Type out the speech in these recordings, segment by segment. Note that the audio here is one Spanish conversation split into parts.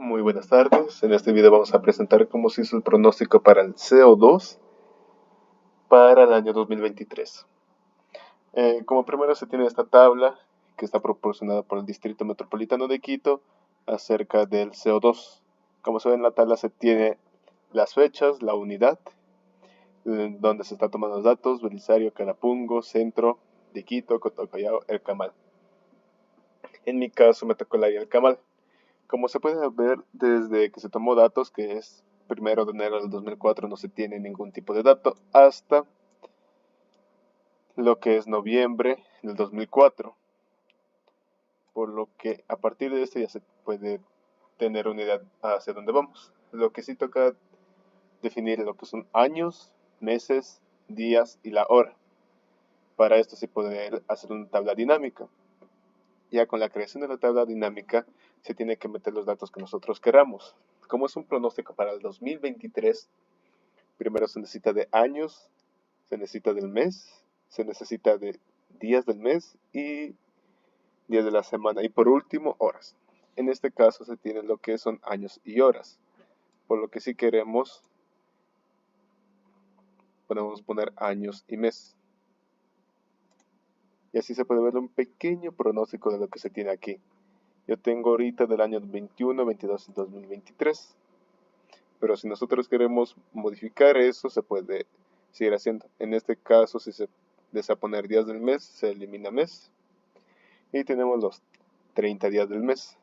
Muy buenas tardes. En este video vamos a presentar cómo se hizo el pronóstico para el CO2 para el año 2023. Como primero se tiene esta tabla que está proporcionada por el Distrito Metropolitano de Quito acerca del CO2. Como se ve en la tabla se tiene las fechas, la unidad, donde se están tomando los datos: Belisario, Carapungo, Centro de Quito, Cotocallao, El Camal. En mi caso me tocó el área del Camal. Como se puede ver desde que se tomó datos, que es 1 de enero del 2004, no se tiene ningún tipo de dato, hasta lo que es noviembre del 2004. Por lo que a partir de esto ya se puede tener una idea hacia dónde vamos. Lo que sí toca definir lo que son años, meses, días y la hora. Para esto se puede hacer una tabla dinámica. Ya con la creación de la tabla dinámica se tiene que meter los datos que nosotros queramos. Como es un pronóstico para el 2023, primero se necesita de años, se necesita del mes, se necesita de días del mes y días de la semana. Y por último, horas. En este caso se tiene lo que son años y horas. Por lo que si queremos, podemos poner años y mes. Y así se puede ver un pequeño pronóstico de lo que se tiene aquí. Yo tengo ahorita del año 21, 22 y 2023. Pero si nosotros queremos modificar eso, se puede seguir haciendo. En este caso, si se desea poner días del mes, se elimina mes. Y tenemos los 30 días del mes.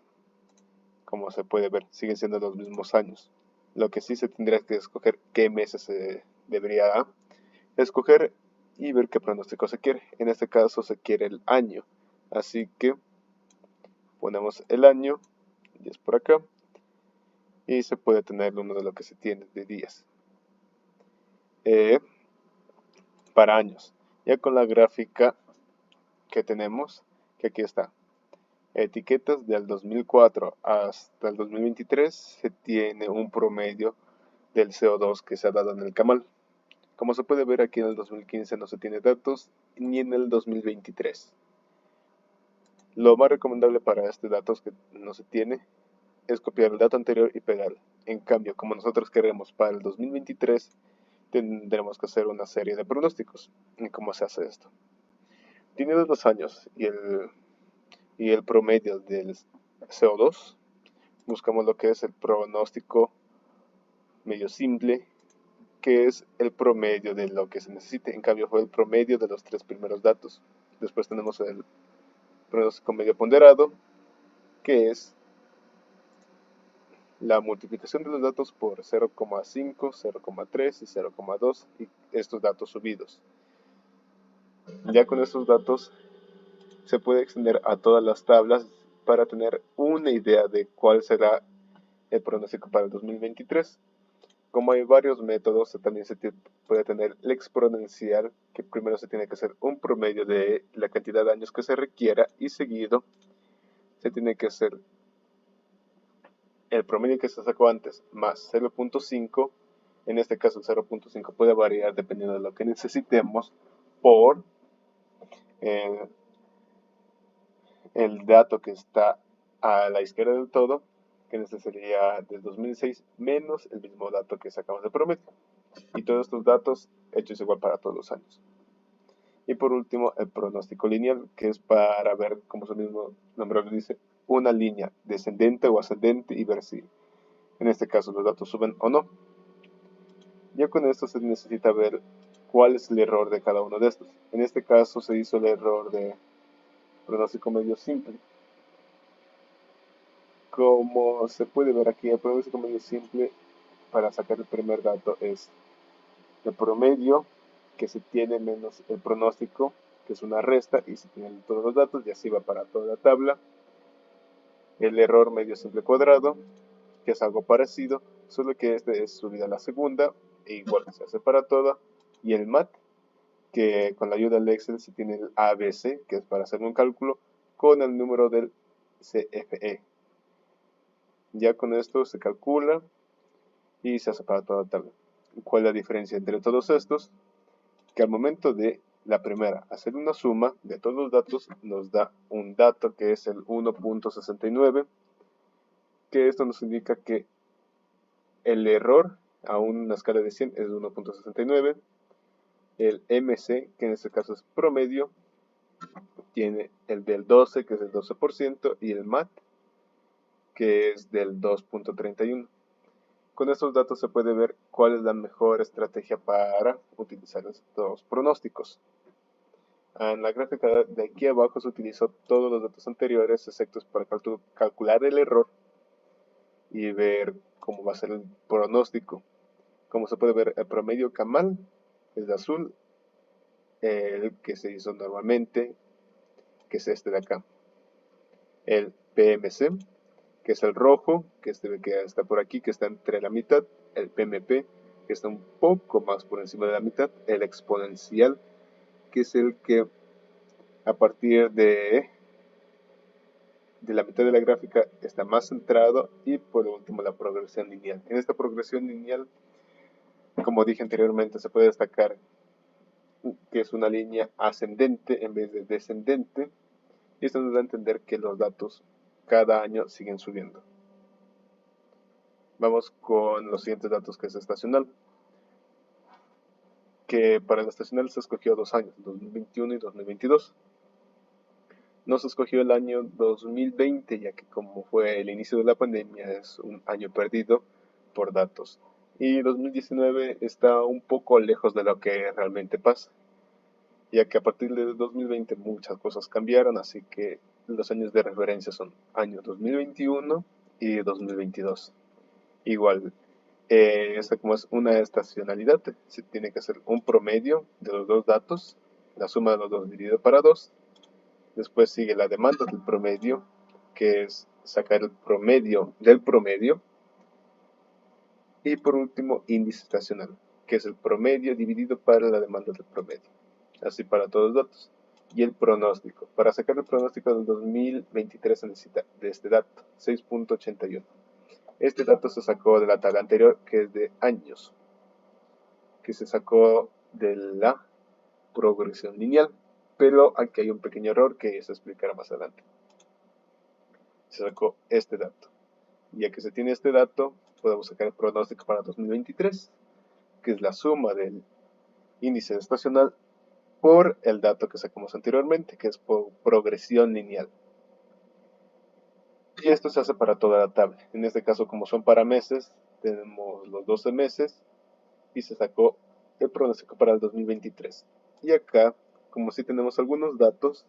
Como se puede ver, siguen siendo los mismos años. Lo que sí se tendría que escoger qué meses se debería escoger y ver qué pronóstico se quiere. En este caso se quiere el año. Así que ponemos el año, y es por acá. Y se puede tener el número de lo que se tiene de días. Para años. Ya con la gráfica que tenemos, que aquí está. Etiquetas del 2004 hasta el 2023 se tiene un promedio del CO2 que se ha dado en el Camal. Como se puede ver aquí en el 2015 no se tiene datos ni en el 2023. Lo más recomendable para este datos que no se tiene es copiar el dato anterior y pegarlo. En cambio, como nosotros queremos para el 2023, tendremos que hacer una serie de pronósticos. ¿Y cómo se hace esto? Teniendo los años y el promedio del CO2, buscamos lo que es el pronóstico medio simple, que es el promedio de lo que se necesite. En cambio, fue el promedio de los 3 primeros datos. Después tenemos el pronóstico medio ponderado, que es la multiplicación de los datos por 0,5, 0,3 y 0,2 y estos datos subidos. Ya con estos datos se puede extender a todas las tablas para tener una idea de cuál será el pronóstico para el 2023. Como hay varios métodos, también se puede tener el exponencial, que primero se tiene que hacer un promedio de la cantidad de años que se requiera y seguido se tiene que hacer el promedio que se sacó antes más 0.5. En este caso el 0.5 puede variar dependiendo de lo que necesitemos por el dato que está a la izquierda del todo, que en este sería del 2006 menos el mismo dato que sacamos de promedio. Y todos estos datos hechos igual para todos los años. Y por último, el pronóstico lineal, que es para ver, como su mismo nombre lo dice, una línea descendente o ascendente y ver si en este caso los datos suben o no. Ya con esto se necesita ver cuál es el error de cada uno de estos. En este caso se hizo el error de pronóstico medio simple. Como se puede ver aquí, el pronóstico medio simple para sacar el primer dato es el promedio que se tiene menos el pronóstico, que es una resta, y se tienen todos los datos y así va para toda la tabla. El error medio simple cuadrado, que es algo parecido, solo que este es subida a la segunda e igual se hace para toda. Y el MAT, que con la ayuda del Excel se tiene el ABC, que es para hacer un cálculo con el número del CFE. Ya con esto se calcula y se hace para toda la tabla. ¿Cuál es la diferencia entre todos estos? Que al momento de la primera hacer una suma de todos los datos nos da un dato que es el 1.69, que esto nos indica que el error a una escala de 100 es de 1.69, el MC, que en este caso es promedio, tiene el del 12, que es el 12%, y el MAT, que es del 2.31. Con estos datos se puede ver cuál es la mejor estrategia para utilizar estos pronósticos. En la gráfica de aquí abajo se utilizó todos los datos anteriores, excepto para calcular el error y ver cómo va a ser el pronóstico. Como se puede ver, el promedio Camal es de azul, el que se hizo normalmente, que es este de acá. El PMC, que es el rojo, que está por aquí, que está entre la mitad. El PMP, que está un poco más por encima de la mitad. El exponencial, que es el que a partir de la mitad de la gráfica está más centrado, y por último la progresión lineal. En esta progresión lineal, como dije anteriormente, se puede destacar que es una línea ascendente en vez de descendente, y esto nos da a entender que los datos cada año siguen subiendo. Vamos con los siguientes datos, que es estacional, que para el estacional se escogió 2 años, 2021 y 2022. No se escogió el año 2020, ya que como fue el inicio de la pandemia, es un año perdido por datos. Y 2019 está un poco lejos de lo que realmente pasa, ya que a partir de 2020 muchas cosas cambiaron, así que los años de referencia son año 2021 y 2022. Igual, esta como es una estacionalidad, se tiene que hacer un promedio de los dos datos, la suma de los dos dividido para 2. Después sigue la demanda del promedio, que es sacar el promedio del promedio. Y por último, índice estacional, que es el promedio dividido para la demanda del promedio. Así para todos los datos. Y el pronóstico. Para sacar el pronóstico del 2023 se necesita de este dato, 6.81. Este dato se sacó de la tabla anterior, que es de años, que se sacó de la progresión lineal. Pero aquí hay un pequeño error que se explicará más adelante. Se sacó este dato. Ya que se tiene este dato, podemos sacar el pronóstico para 2023, que es la suma del índice estacional por el dato que sacamos anteriormente, que es por progresión lineal. Y esto se hace para toda la tabla. En este caso, como son para meses, tenemos los 12 meses y se sacó el pronóstico para el 2023. Y acá, como si tenemos algunos datos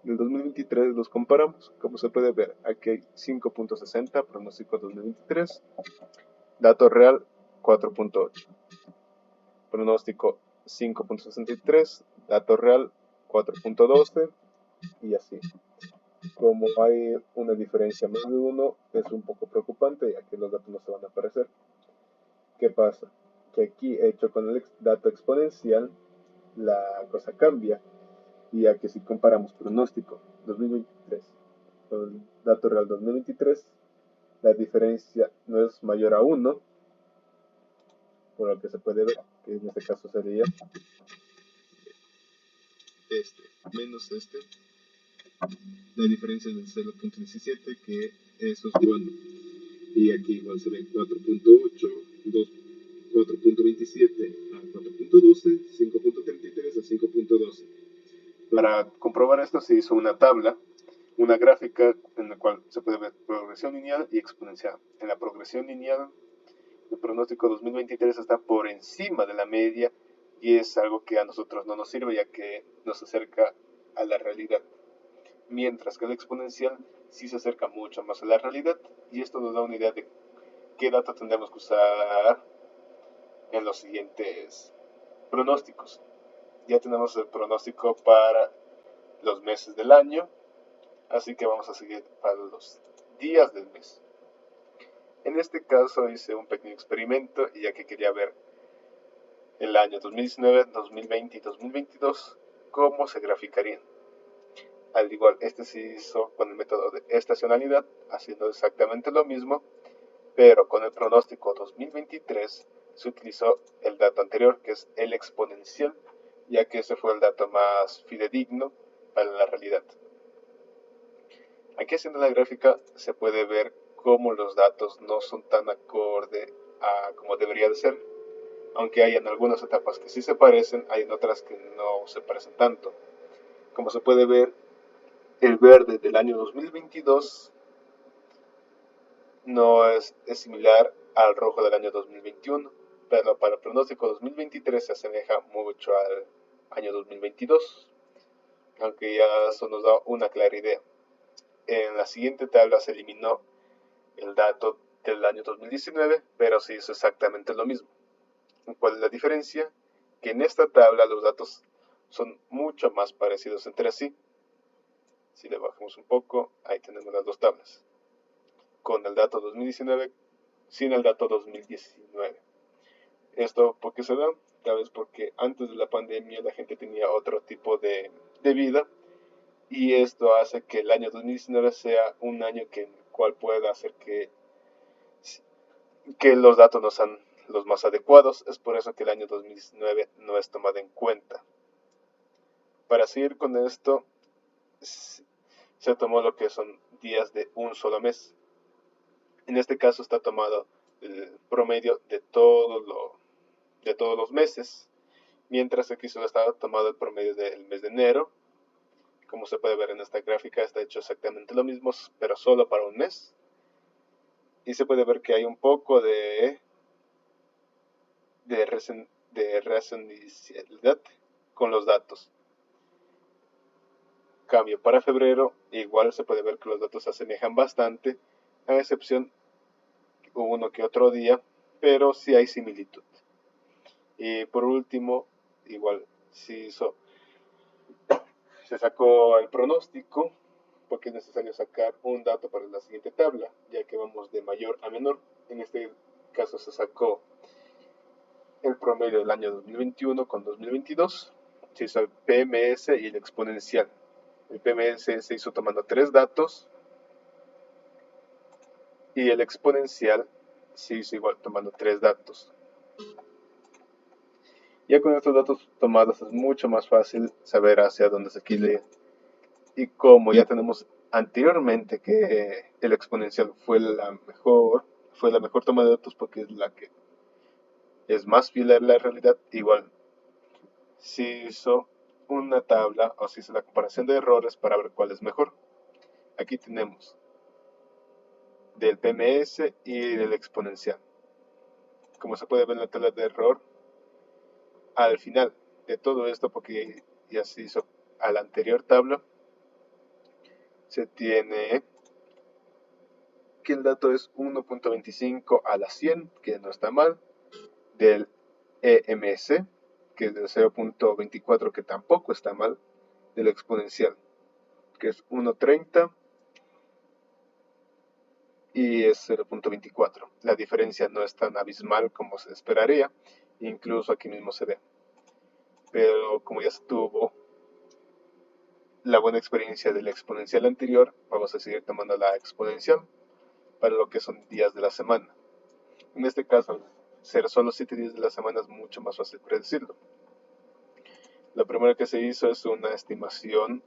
del 2023, los comparamos. Como se puede ver, aquí hay 5.60, pronóstico 2023, dato real 4.8, pronóstico 5.63, dato real 4.12, y así. Como hay una diferencia más de 1, es un poco preocupante, ya que los datos no se van a aparecer. ¿Qué pasa? Que aquí, hecho con el dato exponencial, la cosa cambia, ya que si comparamos pronóstico 2023 con el dato real 2023, la diferencia no es mayor a 1, por lo que se puede ver, que en este caso sería este menos este. La diferencia es del 0.17, que eso es bueno. Y aquí igual se ve 4.8, 4.27 a 4.12, 5.33 a 5.12. Para comprobar esto se hizo una tabla, una gráfica en la cual se puede ver progresión lineal y exponencial. En la progresión lineal, el pronóstico 2023 está por encima de la media, y es algo que a nosotros no nos sirve, ya que nos acerca a la realidad. Mientras que el exponencial sí se acerca mucho más a la realidad, y esto nos da una idea de qué datos tendremos que usar en los siguientes pronósticos. Ya tenemos el pronóstico para los meses del año, así que vamos a seguir para los días del mes. En este caso hice un pequeño experimento, ya que quería ver el año 2019, 2020 y 2022 cómo se graficarían. Al igual, este se hizo con el método de estacionalidad, haciendo exactamente lo mismo, pero con el pronóstico 2023 se utilizó el dato anterior, que es el exponencial, ya que ese fue el dato más fidedigno para la realidad. Aquí haciendo la gráfica se puede ver cómo los datos no son tan acorde a como debería de ser. Aunque hay en algunas etapas que sí se parecen, hay en otras que no se parecen tanto. Como se puede ver, el verde del año 2022 no es similar al rojo del año 2021, pero para el pronóstico 2023 se asemeja mucho al año 2022, aunque ya eso nos da una clara idea. En la siguiente tabla se eliminó el dato del año 2019, pero se hizo exactamente lo mismo. ¿Cuál es la diferencia? Que en esta tabla los datos son mucho más parecidos entre sí. Si le bajamos un poco, ahí tenemos las dos tablas, con el dato 2019 sin el dato 2019. ¿Esto por qué se da? Tal vez porque antes de la pandemia la gente tenía otro tipo de vida, y esto hace que el año 2019 sea un año en el cual pueda hacer que los datos no sean los más adecuados. Es por eso que el año 2019 no es tomado en cuenta. Para seguir con esto, se tomó lo que son días de un solo mes. En este caso está tomado el promedio de todos los meses, mientras aquí solo está tomado el promedio del mes de enero. Como se puede ver en esta gráfica, está hecho exactamente lo mismo, pero solo para un mes. Y se puede ver que hay un poco de racionalidad con los datos. Cambio para febrero, igual se puede ver que los datos se asemejan bastante, a excepción uno que otro día, pero sí hay similitud. Y por último, igual se sacó el pronóstico, porque es necesario sacar un dato para la siguiente tabla, ya que vamos de mayor a menor. En este caso se sacó el promedio del año 2021 con 2022, se hizo el PMS y el exponencial. El PMS se hizo tomando 3 datos y el exponencial se hizo igual tomando 3 datos. Ya con estos datos tomados es mucho más fácil saber hacia dónde se quiere. Y como ya tenemos anteriormente que el exponencial fue la mejor toma de datos porque es la que es más fiel a la realidad, igual se hizo una tabla o se hizo la comparación de errores para ver cuál es mejor. Aquí tenemos del PMS y del exponencial. Como se puede ver en la tabla de error, al final de todo esto, porque ya se hizo a la anterior tabla, se tiene que el dato es 1.25 a la 100, que no está mal, del EMC, que es del 0.24, que tampoco está mal, del exponencial, que es 1.30 y es 0.24. La diferencia no es tan abismal como se esperaría, incluso aquí mismo se ve. Pero como ya se tuvo la buena experiencia del exponencial anterior, vamos a seguir tomando la exponencial para lo que son días de la semana. En este caso, ser solo 7 días de la semana es mucho más fácil predecirlo. Lo primero que se hizo es una estimación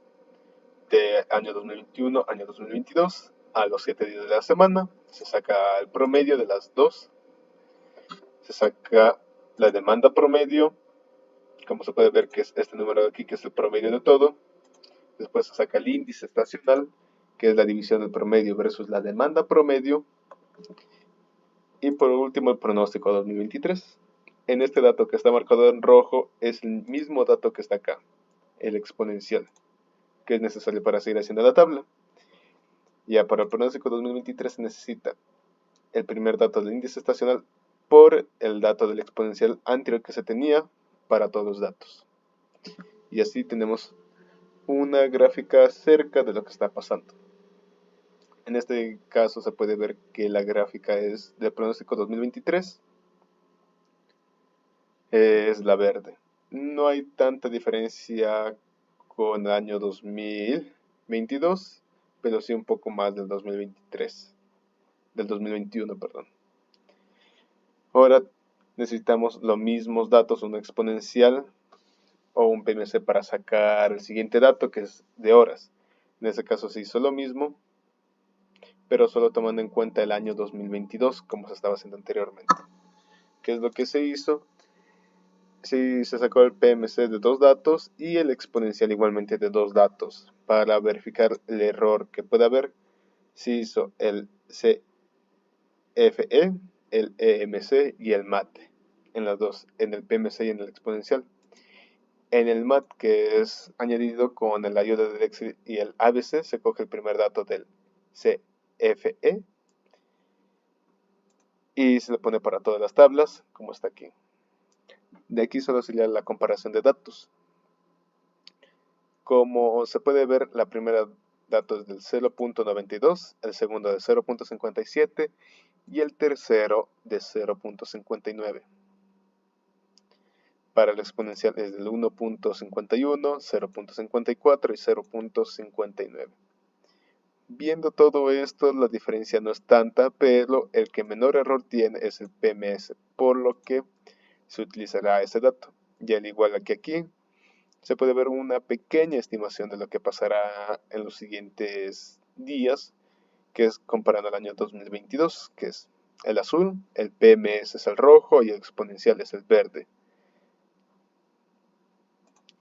de año 2021, año 2022, a los 7 días de la semana. Se saca el promedio de las dos. Se saca la demanda promedio, como se puede ver que es este número de aquí, que es el promedio de todo. Después se saca el índice estacional, que es la división del promedio versus la demanda promedio. Y por último, el pronóstico 2023. En este dato que está marcado en rojo es el mismo dato que está acá, el exponencial, que es necesario para seguir haciendo la tabla. Ya para el pronóstico 2023 se necesita el primer dato del índice estacional por el dato del exponencial anterior que se tenía para todos los datos. Y así tenemos una gráfica cerca de lo que está pasando. En este caso se puede ver que la gráfica es del pronóstico 2023, es la verde. No hay tanta diferencia con el año 2022, pero sí un poco más del 2023, del 2021, perdón. Ahora necesitamos los mismos datos, un exponencial o un PMC para sacar el siguiente dato, que es de horas. En este caso se hizo lo mismo, pero solo tomando en cuenta el año 2022, como se estaba haciendo anteriormente. ¿Qué es lo que se hizo? Sí, se sacó el PMC de 2 datos y el exponencial igualmente de 2 datos. Para verificar el error que puede haber, se hizo el CFE, el EMC y el MAT en las dos, en el PMC y en el exponencial. En el MAT, que es añadido con la ayuda del Excel y el ABC, se coge el primer dato del CFE y se le pone para todas las tablas, como está aquí. De aquí solo sería la comparación de datos. Como se puede ver, la primera dato es del 0.92, el segundo de 0.57 y el tercero de 0.59. Para el exponencial es del 1.51, 0.54 y 0.59. Viendo todo esto, la diferencia no es tanta, pero el que menor error tiene es el PMS, por lo que se utilizará ese dato. Y al igual que aquí, se puede ver una pequeña estimación de lo que pasará en los siguientes días, que es comparando el año 2022, que es el azul, el PMS es el rojo y el exponencial es el verde.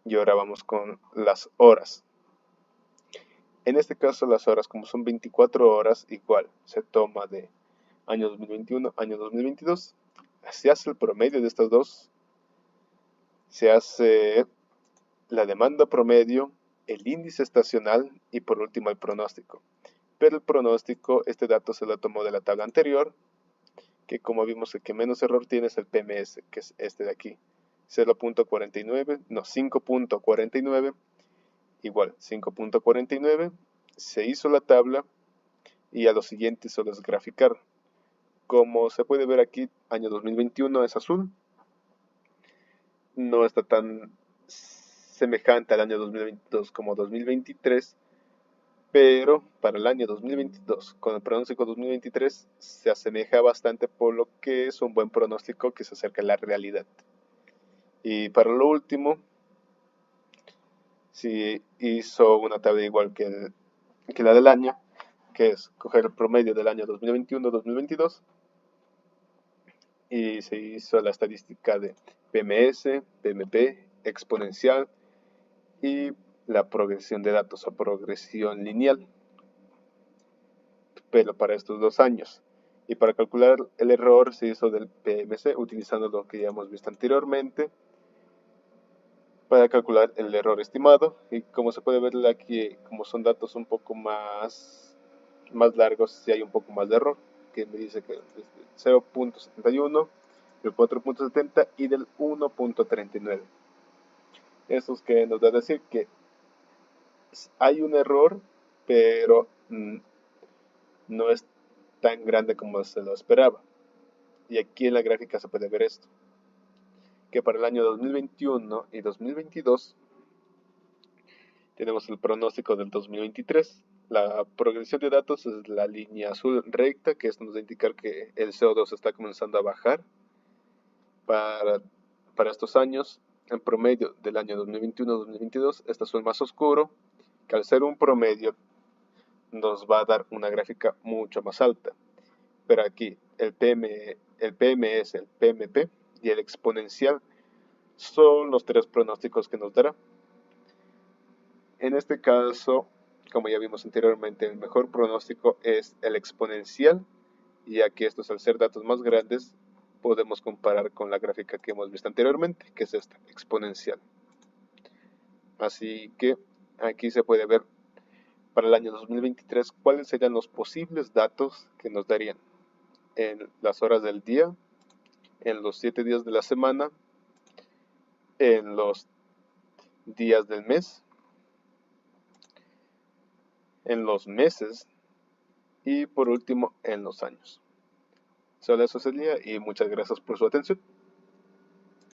Y ahora vamos con las horas. En este caso las horas, como son 24 horas, igual se toma de año 2021, año 2022, se hace el promedio de estas dos, se hace la demanda promedio, el índice estacional y por último el pronóstico. Pero el pronóstico, este dato se lo tomó de la tabla anterior, que como vimos el que menos error tiene es el PMS, que es este de aquí, 0.49, no, 5.49, igual, 5.49, se hizo la tabla y a lo siguiente solo es graficar. Como se puede ver aquí, año 2021 es azul, no está tan semejante al año 2022 como 2023, pero para el año 2022, con el pronóstico 2023, se asemeja bastante, por lo que es un buen pronóstico que se acerca a la realidad. Y para lo último, si hizo una tabla igual que la del año, que es coger el promedio del año 2021-2022, y se hizo la estadística de PMS, PMP, exponencial y la progresión de datos o progresión lineal, pero para estos 2 años. Y para calcular el error se hizo del PMC utilizando lo que ya hemos visto anteriormente para calcular el error estimado. Y como se puede ver aquí, como son datos un poco más largos, si hay un poco más de error, que me dice que es del 0.71, del 4.70 y del 1.39. Eso es que nos da a decir que hay un error, pero no es tan grande como se lo esperaba. Y aquí en la gráfica se puede ver esto, que para el año 2021 y 2022 tenemos el pronóstico del 2023. La progresión de datos es la línea azul recta, que esto nos va a indicar que el CO2 está comenzando a bajar para estos años. En promedio del año 2021-2022, este azul más oscuro, que al ser un promedio nos va a dar una gráfica mucho más alta. Pero aquí el PMS, el PMP y el exponencial son los 3 pronósticos que nos dará. En este caso, como ya vimos anteriormente, el mejor pronóstico es el exponencial, y aquí estos al ser datos más grandes podemos comparar con la gráfica que hemos visto anteriormente, que es esta, exponencial. Así que aquí se puede ver para el año 2023 cuáles serían los posibles datos que nos darían en las horas del día, en los 7 días de la semana, en los días del mes, en los meses y por último en los años. Solo eso sería y muchas gracias por su atención.